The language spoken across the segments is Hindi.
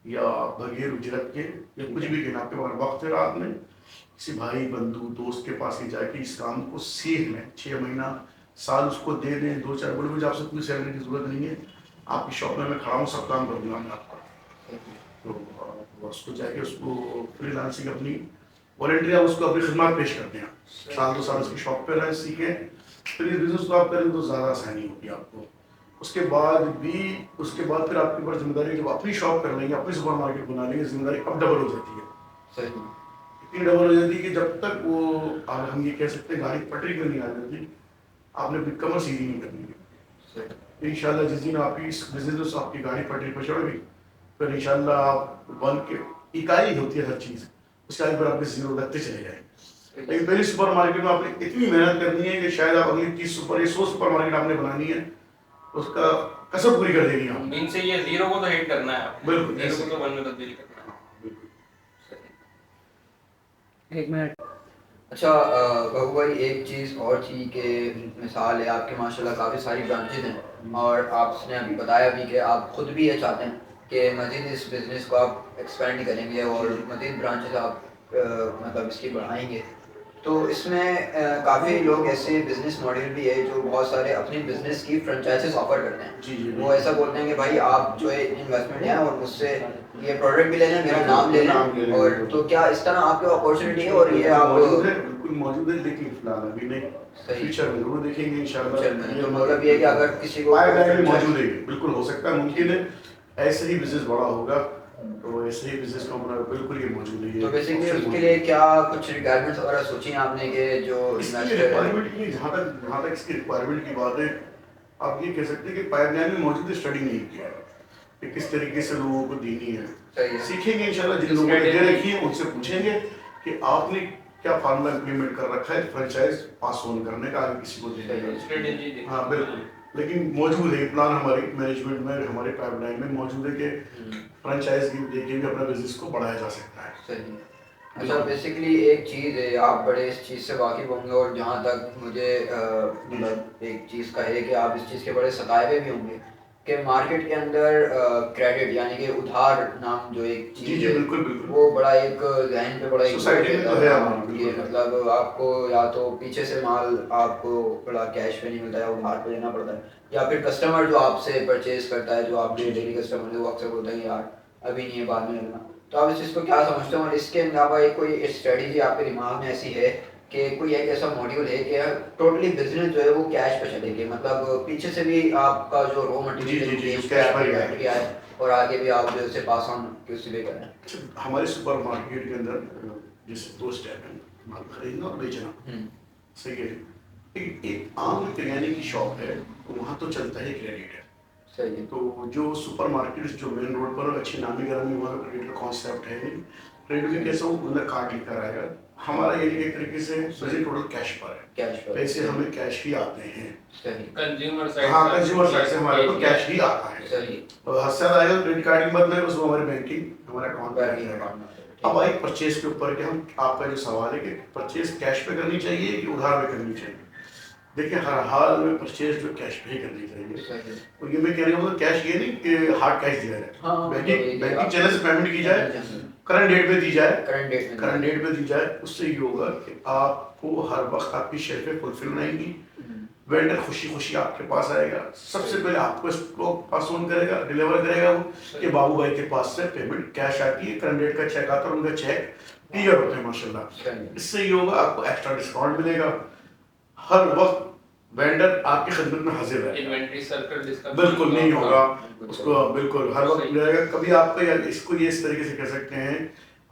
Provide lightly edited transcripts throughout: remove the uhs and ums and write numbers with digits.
या बगैर उजरत के या कुछ भी कहना, आपके पास वक्त है रात में, किसी भाई बंधु दोस्त के पास ही जाके इस काम को सीख लें, 6 महीना साल उसको दे दें, 2-4 बोले मुझे आपसे कोई सैलरी की जरूरत नहीं है, आपकी शॉप में मैं खड़ा हूँ, सब काम कर दूंगा मैं आपका। तो उसको जाके उसको फ्रीलांसिंग अपनी वॉलेंटरी आप उसको अपनी खिदमत पेश करते हैं, 1-2 साल उसकी शॉप पे रहें, सीखें, फिर इस बिजनेस को आप करें तो ज़्यादा आसानी होगी आपको। उसके बाद फिर आपके ऊपर जिम्मेदारी, जब अपनी शॉप कर लेंगे, अपनी सुपर मार्केट बना लेंगे, जिम्मेदारी अब डबल हो जाती है। सही। इतनी डबल हो जाती है कि जब तक वो हम ये कह सकते हैं गाड़ी पटरी पर नहीं आ जाती, आपने अपनी कमर सीधी नहीं करनी है। इंशाल्लाह जिस दिन आपकी इस बिजनेस में आपकी गाड़ी पटरी पर चढ़ गई, फिर इंशाल्लाह आप बन के इकाई होती है हर चीज़, उसके आगे फिर आपके जीरो लगते चले जाएंगे। लेकिन पहली सुपर मार्केट में आपने इतनी मेहनत करनी है कि शायद आप अगली 100 सुपर मार्केट आपने बनानी है, उसका कसर पूरी कर देनी है आप। मीन से ये जीरो को तो हिट करना है आपने, बिल्कुल, जीरो ऐसे। को तो 1 में तब्दील करना है। बिल्कुल। एक मिनट। अच्छा बहू भाई, एक चीज़ और थी कि मिसाल है आपके माशाल्लाह काफ़ी सारी ब्रांचेज हैं और आपने अभी बताया भी कि आप खुद भी ये चाहते हैं कि मज़ीद इस बिज़नेस को आप एक्सपेंड करेंगे और मज़ीद ब्रांचेज आप मतलब इसकी बढ़ाएंगे। तो इसमें काफ़ी लोग ऐसे बिजनेस मॉडल भी है जो बहुत सारे अपनी बिजनेस की फ्रेंचाइजेस ऑफर करते हैं। जी जी, वो ऐसा बोलते हैं कि भाई आप जो है इन्वेस्टमेंट है और मुझसे ये प्रोडक्ट भी ले लें, मेरा नाम ले लें। और तो क्या इस तरह आपके अपॉर्चुनिटी है और ये आप बिल्कुल मौजूद है, लेकिन फिलहाल अभी नहीं, फ्यूचर में जरूर देखेंगे इंशाल्लाह। तो मतलब ये है कि अगर किसी को पाइपलाइन में मौजूद है, बिल्कुल हो सकता है, मुमकिन है ऐसे ही बिजनेस बड़ा होगा, तो ऐसे ही बिजनेस का अपना बिल्कुल ये मौजूद है। तो बेसिकली उसके लिए क्या कुछ रिक्वायरमेंट्स वगैरह सोची हैं आपने कि जो रिक्वायरमेंट की, जहाँ तक इसकी रिक्वायरमेंट की बात है, आप ये कह सकते हैं कि पाइपलाइन में मौजूद स्टडी नहीं किया है कि किस तरीके से लोगों को देनी है। सीखेंगे इंशाल्लाह, जिन लोगों ने दे रखी है उनसे पूछेंगे कि आपने क्या फार्मूला इम्प्लीमेंट कर रखा है फ्रेंचाइज पास ऑन करने का, आगे किसी को देने का। हाँ बिल्कुल, लेकिन मौजूद है प्लान हमारे मैनेजमेंट में, हमारे पाइपलाइन में मौजूद है कि फ्रेंचाइज देके भी अपना बिजनेस को बढ़ाया जा सकता है। सही। अच्छा बेसिकली एक चीज़ है, आप बड़े इस चीज़ से वाकिफ़ होंगे और जहाँ तक मुझे मतलब एक चीज़ का है कि आप इस चीज़ के बड़े सताए भी होंगे कि मार्केट के अंदर क्रेडिट यानी कि उधार नाम जो एक चीज़ है, बिल्कुल बिल्कुल, वो बड़ा एक जहन पे बड़ा एक सोसाइटी में तो है कि मतलब आपको या तो पीछे से माल आपको बड़ा कैश पे नहीं मिलता है, उधार पे लेना पड़ता है, या फिर कस्टमर जो आपसे परचेज करता है, जो आपके डेली कस्टमर है, वो अक्सर बोलता है यार अभी नहीं है, बाद में लेना। तो आप इस चीज़ को क्या समझते हो और इसके अलावा एक कोई स्ट्रेटजी आपके दिमाग में ऐसी है कि कोई एक ऐसा मॉड्यूल है कि टोटली बिजनेस जो है वो कैश पे चलेगी, मतलब पीछे से भी आपका जो रॉ मटेरियल है और आगे भी आप जो है पास ऑन किसी भी करें। हमारे सुपर मार्केट के अंदर जैसे 2 स्टेप हैं, माल खरीदना और बेचना, सही है। एक आम किराने की शॉप है, वहाँ तो चलता है क्रेडिट है, सही है। तो जो सुपर मार्केट जो मेन रोड पर अच्छी नामी गिरामी, वहाँ क्रेडिट का कॉन्सेप्ट है नहीं। क्रेडिट भी कैसे, वो बंदा कार्ड लेकर आएगा, हमारा ये एक तरीके से बजट टोटल कैश पर है, कैश पर पैसे हमें कैश ही आते हैं। कंज्यूमर साइड, हाँ कंज्यूमर साइड से हमारे को कैश ही आता है। तो हद से ज़्यादा आएगा क्रेडिट कार्ड की मत नहीं, उसमें हमारे बैंकिंग हमारे अकाउंट पे आएगा। अब आई परचेज के ऊपर कि हम, आपका जो सवाल है कि परचेज कैश पे करनी चाहिए कि उधार पे करनी चाहिए, देखिए हर हाल में परचेज जो कैश पे ही करनी चाहिए। और ये मैं कह रहा हूँ कैश ये नहीं कि हार्ड कैश दिया जाए, बैंकिंग चैनल से पेमेंट की जाए, करंट डेट पे दी जाए, करंट डेट पे दी जाए, उससे ये होगा कि आपको हर वक्त आपकी शेल्फें फुलफिल रहेंगी, वेंडर खुशी खुशी आपके पास आएगा, सबसे पहले आपको इसको पास ऑन करेगा, डिलीवर करेगा वो कि बाबू भाई के पास से पेमेंट कैश आती है, करंट डेट का चेक आता है, उनका चेक क्लियर होते हैं माशाल्लाह। इससे ये होगा आपको एक्स्ट्रा डिस्काउंट मिलेगा, हर वक्त वेंडर आपकी खिदमत में हाजिर है, इन्वेंटरी सर्कल जिसका बिल्कुल नहीं होगा उसको, बिल्कुल हर वक्त मिलेगा। कभी आपको इसको ये इस तरीके से कह सकते हैं,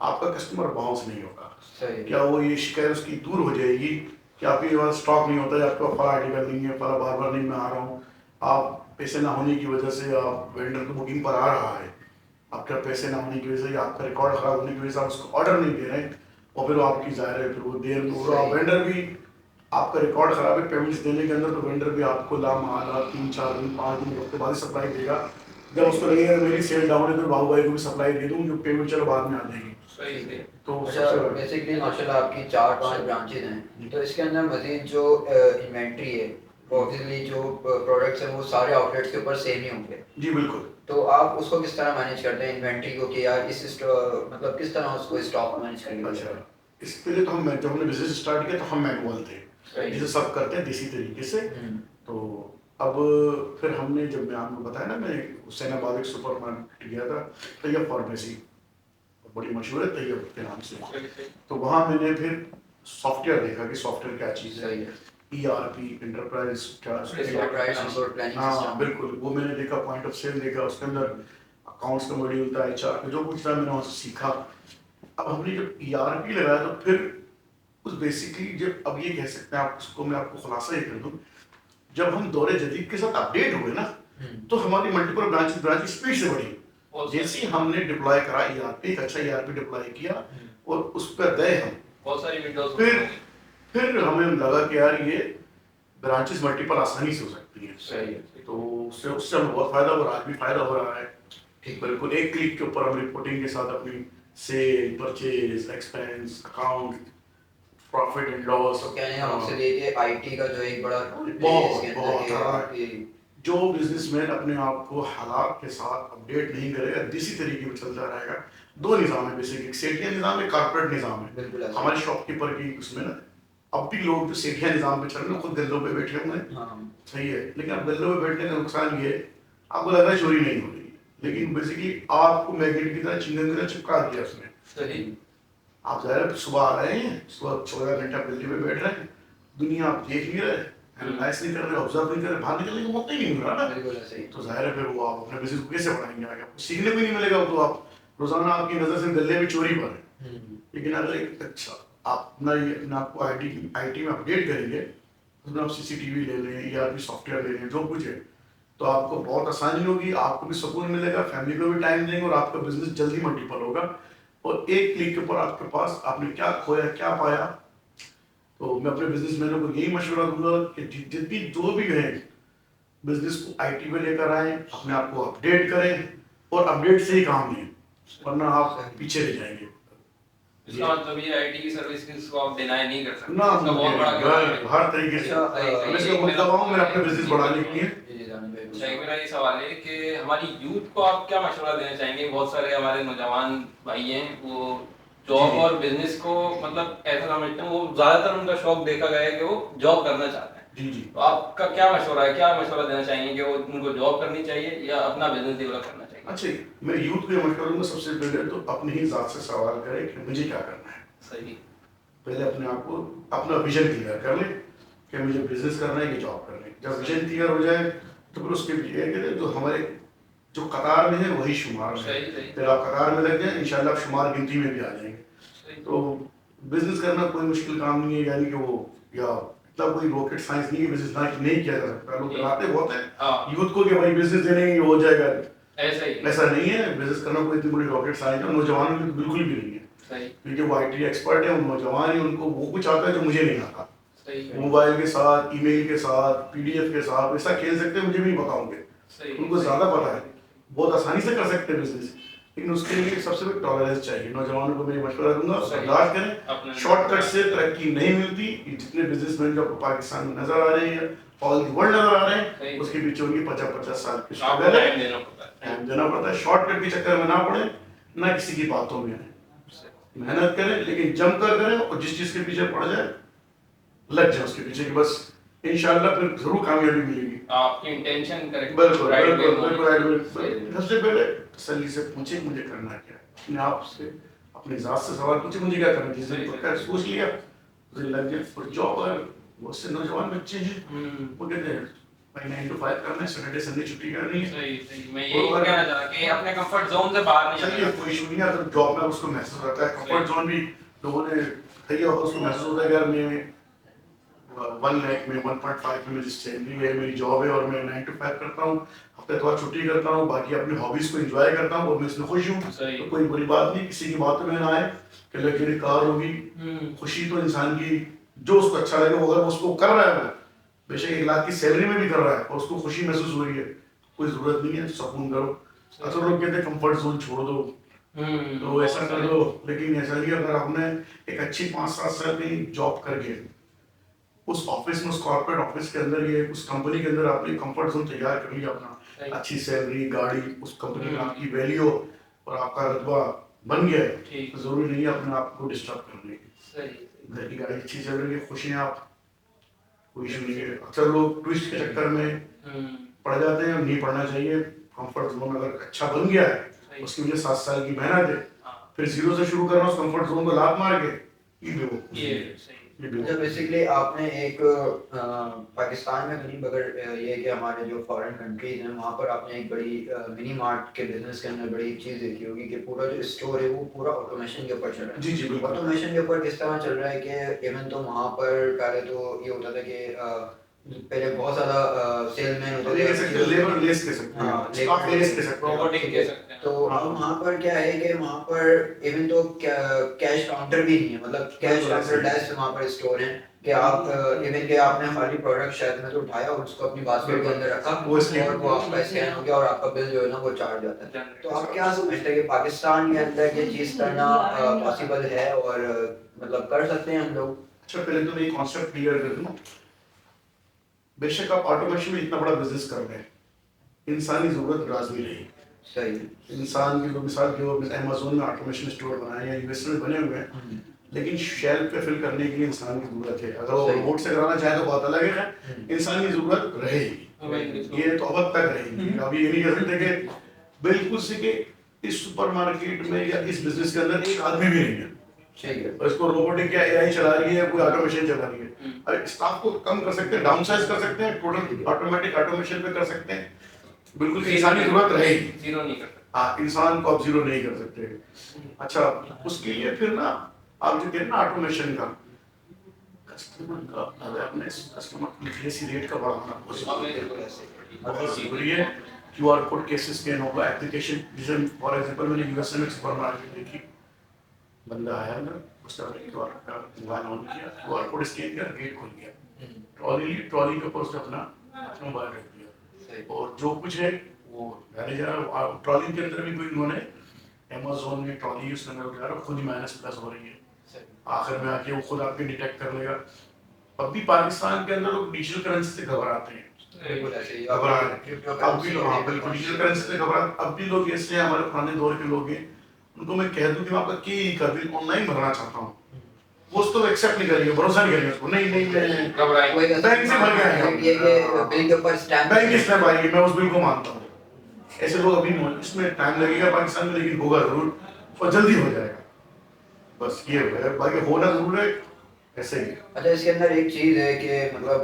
आपका कस्टमर बाउंस नहीं होगा, क्या वो ये शिकायत उसकी दूर हो जाएगी कि आपके पास स्टॉक नहीं होता है, आपका फला आर्टिकल नहीं है, फला बार नहीं मैं आ रहा हूँ, आप पैसे ना होने की वजह से आप वेंडर को बुकिंग पर आ रहा है, आपका पैसे ना होने की वजह से, आपका रिकॉर्ड खराब होने की वजह से आप उसको ऑर्डर नहीं दे रहे हैं, और फिर आपकी जाहिर है फिर वो देर में वेंडर भी, आपका रिकॉर्ड खराब है पेमेंट्स देने के अंदर, तो वेंडर भी आपको लामाला 3-4 दिन 5 दिन वक्त बाद सप्लाई देगा, जब उसको लगेगा मेरी सेल डाउन है तो बाबू भाई को भी सप्लाई दे दूँ, जो पेमेंट चलो बाद में आ जाएगी। तो बेसिकली माशाल्लाह आपकी 4-5 ब्रांचेज हैं, तो इसके अंदर मजीद जो इन्वेंट्री है, ऑब्वियसली जो प्रोडक्ट्स हैं वो सारे आउटलेट्स के ऊपर सेम ही होंगे। जी बिल्कुल, तो आप उसको किस तरह मैनेज करते हैं इन्वेंट्री को, कि यार इस मतलब किस तरह उसको स्टॉक मैनेज करेंगे? अच्छा, इस पहले तो हम जब हमने बिजनेस स्टार्ट किया तो हम मैनुअल थे, सही। जैसे सब करते हैं देसी तरीके से। तो अब फिर हमने, जब मैं आपको बताया ना, मैं हुसैनाबाद एक सुपर मार्केट गया था, तैयब फार्मेसी, बड़ी मशहूर है तैयब के नाम से। तो वहाँ मैंने फिर सॉफ्टवेयर देखा कि सॉफ्टवेयर क्या चीज़ है, सही है। ERP इंटरप्राइज क्या, Enterprise Resource Planning हाँ System। बिल्कुल, वो मैंने देखा, पॉइंट ऑफ सेल देखा, उसके अंदर अकाउंट्स का मॉड्यूल था, HR का जो कुछ था मैंने वहाँ से सीखा। अब हमने जब ERP लगाया तो फिर उस बेसिकली, जब अब ये कह सकते हैं आप उसको, मैं आपको खुलासा ये कर दूं, जब हम दौरे जदीद के साथ अपडेट हुए ना, तो हमारी मल्टीपल ब्रांच स्पीड से बढ़ी। जैसे ही हमने डिप्लॉय करा ERP, एक अच्छा ERP डिप्लॉय किया और उस पर गए हम, बहुत सारी विंडोज, फिर हमें लगा कि यार ये ब्रांचेस मल्टीपल आसानी से हो सकती हैं। सही है। तो उससे हमें बहुत फायदा हो रहा है, आज भी फायदा हो रहा है। ठीक, बिल्कुल एक क्लिक के ऊपर हम रिपोर्टिंग के साथ अपनी sale, purchase, expense, account, profit and loss. तो कहने का मकसद ये कि आईटी का जो एक बड़ा रोल है बहुत इसके अंदर बहुत कि हाँ। आपकी जो बिजनेसमैन अपने आप को हालात के साथ अपडेट नहीं करेगा, देसी तरीके में चलता रहेगा। दो निज़ाम है बेसिक, एक सेठिया निज़ाम है, कॉर्पोरेट निज़ाम है। बिल्कुल ऐसा। हमारे शॉपकीपर की उसमें ना, अब भी लोग जो सेठिया निज़ाम पे चल रहे हैं खुद गल्लों पे बैठे हुए हैं, हाँ। सही है, लेकिन अब गल्लों पे बैठने का नुकसान ये है, आपको लग रहा है चोरी नहीं हो रही, लेकिन बेसिकली आपको मैग्नेट की तरह, चिंगम की तरह चिपका दिया उसने। सही। आप ज़ाहिर सुबह आ रहे हैं, सुबह 14 घंटा गल्ली पे बैठ रहे हैं, दुनिया आप देख नहीं रहे, एनालाइज नहीं कर रहे, ऑब्जर्व नहीं कर रहे, बाहर निकलने का मौका ही नहीं मिल रहा ना। बिल्कुल ऐसे ही। तो जाहिर है फिर वो आप अपने बिजनेस को कैसे बढ़ाएंगे आगे, आपको सीखने को ही नहीं मिलेगा। वो तो आप रोजाना आपकी नजर से गले में चोरी पर है। लेकिन अगर एक अच्छा आप अपना ये अपने आपको आईटी में अपडेट करेंगे, उसमें आप CCTV ले लें, ERP सॉफ्टवेयर ले लें, जो कुछ है, तो आपको बहुत आसानी होगी, आपको भी सुकून मिलेगा, फैमिली को भी टाइम देंगे और आपका बिजनेस जल्दी मल्टीपल होगा। और एक क्लिक के ऊपर आपके पास आपने क्या खोया क्या पाया। तो मैं अपने बिजनेसमैनों को यही मशवरा दूंगा कि जितनी जो भी है बिजनेस को आईटी में लेकर आए, अपने आप को अपडेट करें और अपडेट से ही काम लें, वरना आप पीछे रह जाएंगे। इसका मतलब ये आईटी की सर्विसेज को आप डिनाई नहीं कर सकते। ना इसका बहुत बड़ा किरदार है। हर तरीके से मैं इसका मतलब हूं, मैं अपने बिजनेस बढ़ाने के लिए। अच्छा, एक मेरा ये सवाल है कि हमारी यूथ को आप क्या मशवरा देना चाहेंगे? बहुत सारे हमारे नौजवान भाई हैं, वो जॉब और बिजनेस को मतलब ऐसा समझते हैं, वो ज्यादातर उनका शौक देखा गया है कि वो जॉब करना चाहते हैं। जी जी। तो आपका क्या मशवरा है, क्या मशवरा देना चाहेंगे कि वो उनको जॉब करनी चाहिए या अपना बिजनेस डेवलप करना चाहिए? अच्छा, मैं यूथ को ये मशवरा दूंगा, सबसे पहले तो अपनी ही जात से सवाल करें कि मुझे क्या करना है। सही। पहले अपने आप को अपना विजन क्लियर कर ले कि मुझे बिजनेस करना है कि जॉब करना है। जब विजन क्लियर हो जाए तो फिर उसके पीछे जो हमारे जो कतार में है वही शुमार में है। फिर आप कतार में लग जाए, इंशाल्लाह आप शुमार गिनती में भी आ जाएंगे। तो बिजनेस करना कोई मुश्किल काम नहीं है, यानी कि वो या इतना कोई रॉकेट साइंस नहीं है, बिजनेस नहीं किया जा सकता। लोग कराते बहुत है यूथ को कि भाई बिजनेस देने ही हो जाएगा, ऐसा नहीं है। बिजनेस करना कोई इतनी बड़ी रॉकेट साइंस है, नौजवानों की बिल्कुल भी नहीं है, क्योंकि वो IT एक्सपर्ट है, नौजवान है, उनको वो कुछ आता है जो मुझे नहीं आता। मोबाइल के साथ, ईमेल के साथ, PDF के साथ ऐसा खेल सकते हैं, मुझे भी बताओगे, उनको ज्यादा पता है, बहुत आसानी से कर सकते हैं बिजनेस। लेकिन उसके लिए सबसे बड़ी टॉलरेंस चाहिए। नौजवानों को मैं मशवरा दूंगा, बर्दाश्त करें, शॉर्टकट से तरक्की नहीं मिलती। जितने बिजनेसमैन जो पाकिस्तान में नजर आ रहे हैं, ऑल द वर्ल्ड नजर आ रहे हैं, उसके पीछे उनकी 50-50 साल की स्ट्रगल है, टाइम देना पड़ता है। शॉर्टकट के चक्कर में ना पड़े, ना किसी की बातों में आए, मेहनत करें लेकिन जमकर करें, और जिस चीज के पीछे पड़ जाए लग जाए उसके पीछे, कि बस इंशाल्लाह फिर जरूर कामयाबी मिलेगी। आपकी इंटेंशन करेक्ट, बिल्कुल बिल्कुल। सबसे पहले तसल्ली से पूछे मुझे करना क्या है, अपने आप से अपने जात से सवाल पूछे मुझे क्या करना है। जिसने सोच लिया मुझे लग गया। और जॉब अगर बहुत से नौजवान बच्चे हैं वो कहते हैं भाई 9 to 5 करना है, सैटरडे संडे छुट्टी करनी है। सही। मैं यही कहना चाह रहा कि अपने कंफर्ट जोन से बाहर नहीं चलिए कोई इशू नहीं है। अगर जॉब में उसको महसूस होता है, कंफर्ट जोन भी लोगों ने किया होगा, उसको महसूस होता है यार मैं 1 लाख में 1.5 में मेरी सैलरी है, मेरी जॉब है और मैं 9 to 5 करता हूँ, हफ्ते थोड़ा छुट्टी करता हूँ, बाकी अपनी हॉबीज को एंजॉय करता हूँ और मैं इसमें खुश हूँ। तो कोई बुरी बात नहीं, किसी की बातों में ना आए कि लग्जरी कार होगी। खुशी तो इंसान की जो उसको अच्छा लगे, वो अगर उसको कर रहा है, वो बेशक 1 लाख की सैलरी में भी कर रहा है और उसको खुशी महसूस हो रही है, कोई जरूरत नहीं है, सुकून करो। अक्सर लोग कहते हैं कंफर्ट जोन छोड़ दो, तो ऐसा कर दो, लेकिन ऐसा नहीं। अगर आपने एक अच्छी 5-7 साल की जॉब करके उस ऑफिस में, उस कॉर्पोरेट ऑफिस के अंदर, ये उस कंपनी के अंदर आपने कंफर्ट जोन तैयार कर लिया अपना, अच्छी सैलरी, गाड़ी, उस कंपनी में आपकी वैल्यू और आपका रुतबा बन गया है, ठीक। तो जरूरी नहीं है अपने आप को डिस्टर्ब करने की। सही। घर की गाड़ी अच्छी चल रही है, खुश हैं आप, कोई इशू नहीं है। अक्सर लोग ट्विस्ट के चक्कर में पड़ जाते हैं, नहीं पढ़ना चाहिए। कंफर्ट जोन अगर अच्छा बन गया है, उसकी वजह 7 साल की मेहनत है, फिर जीरो से शुरू करना उस कंफर्ट जोन को लात मार के, अच्छा, बेसिकली आपने एक पाकिस्तान में करीब अगर ये कि हमारे जो फॉरेन कंट्रीज हैं वहाँ पर आपने एक बड़ी मिनी मार्ट के बिजनेस के अंदर बड़ी चीज़ देखी होगी कि पूरा जो स्टोर है वो पूरा ऑटोमेशन के ऊपर चल रहा है। जी जी बिल्कुल। ऑटोमेशन के ऊपर किस तरह चल रहा है कि इवन तो वहाँ पर पहले तो ये होता था कि पहले बहुत ज़्यादा सेलमैन होते थे, लेबर लेस कह सकते हैं, हाँ, स्टाफ लेस कह सकते हैं, रोबोटिक कह सकते हैं। तो अब वहाँ पर क्या है कि वहाँ पर इवन तो कैश काउंटर भी नहीं है, मतलब कैश काउंटर लेस वहाँ पर स्टोर है कि आप इवन कि आपने खाली प्रोडक्ट शायद में तो उठाया और उसको अपनी बास्केट के अंदर रखा और वो आपका स्कैन हो गया और आपका बिल जो है ना वो चार्ज जाता है। तो आप क्या समझते हैं कि पाकिस्तान के अंदर ये चीज़ करना पॉसिबल है और मतलब कर सकते हैं हम लोग? अच्छा, पहले तो मैं ये कॉन्सेप्ट क्लियर कर दूं। बेशक आप ऑटोमेशन में इतना बड़ा बिजनेस कर रहे हैं, इंसानी जरूरत राजी रही। सही। इंसान की जो मिसाल जो अमेज़न में ऑटोमेशन स्टोर बनाए या यूएस में बने हुए हैं, लेकिन शेल्फ पे फिल करने के लिए इंसान की जरूरत है। अगर वो रोबोट से कराना चाहे तो बहुत अलग है, इंसानी जरूरत रहेगी, ये तो अब तक रहेगी। अब ये नहीं कह सकते कि बिल्कुल से कि इस सुपरमार्केट में या इस बिजनेस के अंदर एक आदमी भी नहीं है, ठीक है, और इसको रोबोटिक या एआई चला रही है, कोई ऑटोमेशन चला रही है। अरे स्टाफ को कम कर सकते हैं, डाउनसाइज कर सकते हैं, टोटल ऑटोमेटिक ऑटोमेशन पे कर सकते हैं, बिल्कुल इंसानी जरूरत रहेगी, जीरो नहीं कर सकते। हाँ, इंसान को आप जीरो नहीं कर सकते। अच्छा, उसके लिए फिर ना आप जो कहते हैं ना ऑटोमेशन का, कस्टमर का अवेयरनेस, कस्टमर लिटरेसी रेट का बढ़ाना बहुत जरूरी है। क्यूआर कोड कैसे स्कैन होगा, एप्लीकेशन, जैसे फॉर एग्जांपल मैंने यूएसए में सुपरमार्केट देखी, बंदा आया ना, उसने क्यूआर का मोबाइल ऑन किया, क्यूआर कोड स्कैन किया, गेट खुल गया, ट्रॉली के ऊपर उसने अपना मोबाइल रख दिया, और जो कुछ है वो मैनेजर ट्रॉली के अंदर भी कोई उन्होंने अमेज़न में ट्रॉली यूज करने वगैरह खुद ही माइनस प्लस हो रही है, आखिर में आके वो खुद आपके डिटेक्ट कर लेगा। अब भी पाकिस्तान के अंदर लोग डिजिटल करेंसी से घबराते हैं, अब भी लोग, हाँ बिल्कुल डिजिटल करेंसी से घबराते। अब भी लोग ऐसे हैं, हमारे पुराने दौर के लोग हैं, उनको मैं कह दूं कि मैं आपका के बिल ऑनलाइन भरना चाहता हूँ, वो उसको एक्सेप्ट नहीं करेंगे, भरोसा नहीं करेंगे उसको, नहीं नहीं मैं बैंक से भर के आया हूँ, बिल के ऊपर स्टैम्प, बैंक की स्टैम्प आएगी, मैं उस बिल को मानता हूँ। ऐसे लोग अभी इसमें टाइम लगेगा पाकिस्तान में, लेकिन होगा जरूर और जल्दी हो जाएगा, बस ये है, बाकी होना जरूर है ऐसे ही। अच्छा, इसके अंदर एक चीज़ है कि मतलब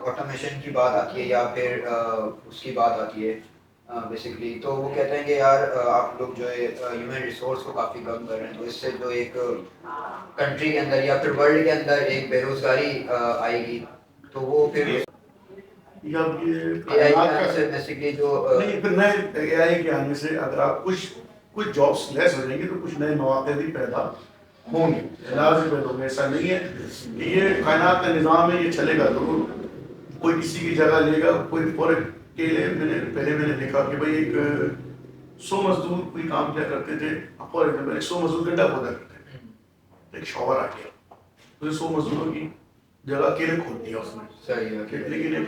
ऑटोमेशन की बात आती है या फिर उसकी बात आती है बेसिकली, तो वो कहते हैं कि यार आप लोग जो है ह्यूमन रिसोर्स को काफ़ी कम कर रहे हैं, तो इससे जो एक कंट्री के अंदर या फिर वर्ल्ड के अंदर एक बेरोजगारी आएगी, तो वो फिर या ये एआई के आने से बेसिकली जो नहीं, फिर नए एआई के आने से अगर आप कुछ जॉब्स लेस हो जाएंगे तो कुछ नए मौके भी पैदा होंगे, लाजिम पैदा होंगे। ऐसा नहीं है, ये कायनात का निज़ाम है, ये चलेगा जरूर, कोई किसी की जगह लेगा, कोई फॉर के लिए मैंने देखा कि भाई एक 100 मजदूर कोई काम क्या करते थे, फॉर एग्जाम्पल 100 मजदूर गड्ढा खोदा करते थे, एक शॉवर आ गया तो 100 मजदूरों की जगह अकेले खोल दिया उसने, सही है, लेकिन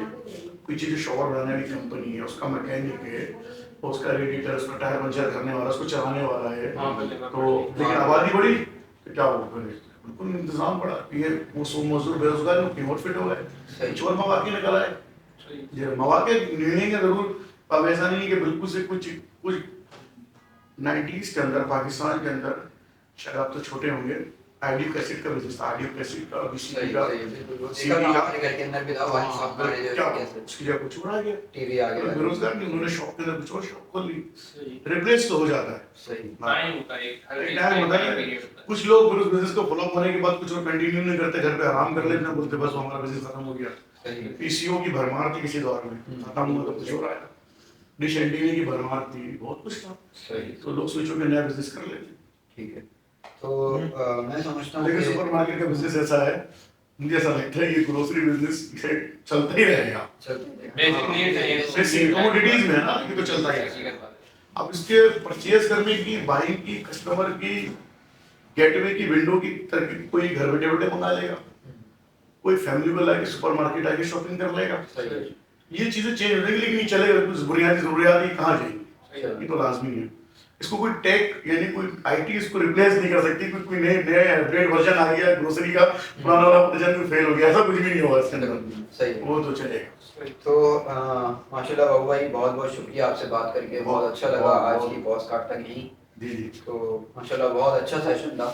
पीछे जो शॉवर बनाने वाली कंपनी है, उसका मैकेनिक है, उसका रेडिएटर, उसका टायर पंचर करने वाला, उसको चलाने वाला है, तो लेकिन आबादी बढ़ी तो क्या हो, बिल्कुल इंतजाम पड़ा, ये वो 100 मजदूर बेरोजगार लोग कहीं और फिट हो गए, कुछ और मौके निकल आए, ये मौके मिलेंगे जरूर। अब ऐसा नहीं है कि बिल्कुल से कुछ 90s के अंदर पाकिस्तान के अंदर, शायद आप तो छोटे होंगे, आईडियो कैसेट का बिजनेस था, आईडियो कैसेट का, बीसीडी का, सीडी का, घर के अंदर भी था, वहाँ सब पर क्या उसकी जगह कुछ और आ गया, टीवी आ गया, बेरोजगार नहीं, उन्होंने शॉप के अंदर कुछ और शॉप खोल ली, रिप्लेस तो हो जाता है, सही टाइम का एक टाइम होता है। कुछ लोग उस बिजनेस को फ्लॉप होने के बाद कुछ और कंटिन्यू नहीं करते, घर पे आराम कर लेते हैं, बोलते बस हमारा बिजनेस खत्म हो गया। पीसीओ की भरमार थी किसी दौर में, खत्म हुआ तो कुछ और आया, डिश एंटीना की भरमार थी, बहुत कुछ था, सही, तो लोग स्विच होकर नया बिजनेस कर लेते। ठीक है, तो मैं समझता हूँ लेकिन कि सुपरमार्केट का बिजनेस ऐसा है, मुझे ऐसा लगता है ये ग्रोसरी बिजनेस चलता ही रहेगा, बेसिक नीड्स है, बेसिक कमोडिटीज में है ना, ये तो चलता ही रहेगा। अब इसके परचेज करने की, बाइंग की, कस्टमर की, गेटवे की, विंडो की तरकीब कोई घर बैठे बैठे मंगा लेगा, कोई फैमिली को लाके सुपरमार्केट आके शॉपिंग कर लेगा, ये चीजें चेंज हो जाएगी, लेकिन ये चलेगा, कुछ बुनियादी जरूरियात ही कहाँ जाएगी, ये तो लाजमी है। इसको कोई टेक यानी कोई आईटी इसको रिप्लेस नहीं कर सकती, कोई नए अपडेट वर्जन आ गया ग्रोसरी का, पुराना वाला वर्जन फेल हो गया, ऐसा कुछ भी नहीं होगा इसके अंदर, सही। वो तो चलेगा। तो माशाल्लाह बाबू भाई बहुत बहुत शुक्रिया, आपसे बात करके बहुत अच्छा लगा। आज की पॉडकास्ट तक यही जी जी, तो माशाल्लाह बहुत अच्छा सेशन था,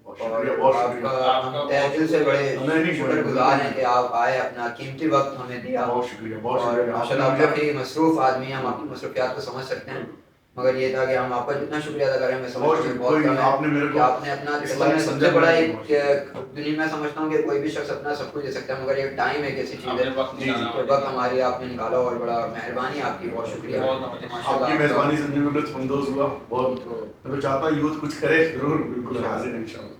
और बहुत शुक्रिया। आपका हम तहे दिल से बड़े नहीं, शुक्रगुजार हैं कि आप आए, अपना कीमती वक्त हमें दिया। बहुत शुक्रिया, बहुत और शुक्रिया। माशाल्लाह आप काफी मसरूफ आदमी हैं, हम आपकी मसरूफियात को समझ सकते हैं, मगर ये था कि हम आपका जितना शुक्रिया अदा करें मैं समझता हूँ बहुत कम है। आपने मेरे को आपने अपना इस असल में लायक सबसे समझा बड़ा नहीं। एक दुनिया में समझता हूँ कि कोई भी शख्स अपना सब कुछ दे सकता है, मगर एक टाइम एक ऐसी चीज़ है, वक्त हमारी आपने निकाला, और बड़ा मेहरबानी आपकी, बहुत शुक्रिया। आपकी मेहरबानी से मुझे लुत्फ अंदोज हुआ बहुत। मैं तो चाहता हूँ यूथ कुछ करे, जरूर बिल्कुल हाजिर हैं इंशाल्लाह।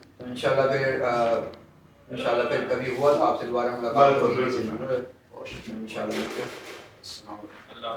इंशाल्लाह फिर कभी हुआ तो आपसे दोबारा मुलाकात होगी बिल्कुल, इंशाल्लाह। अल्लाह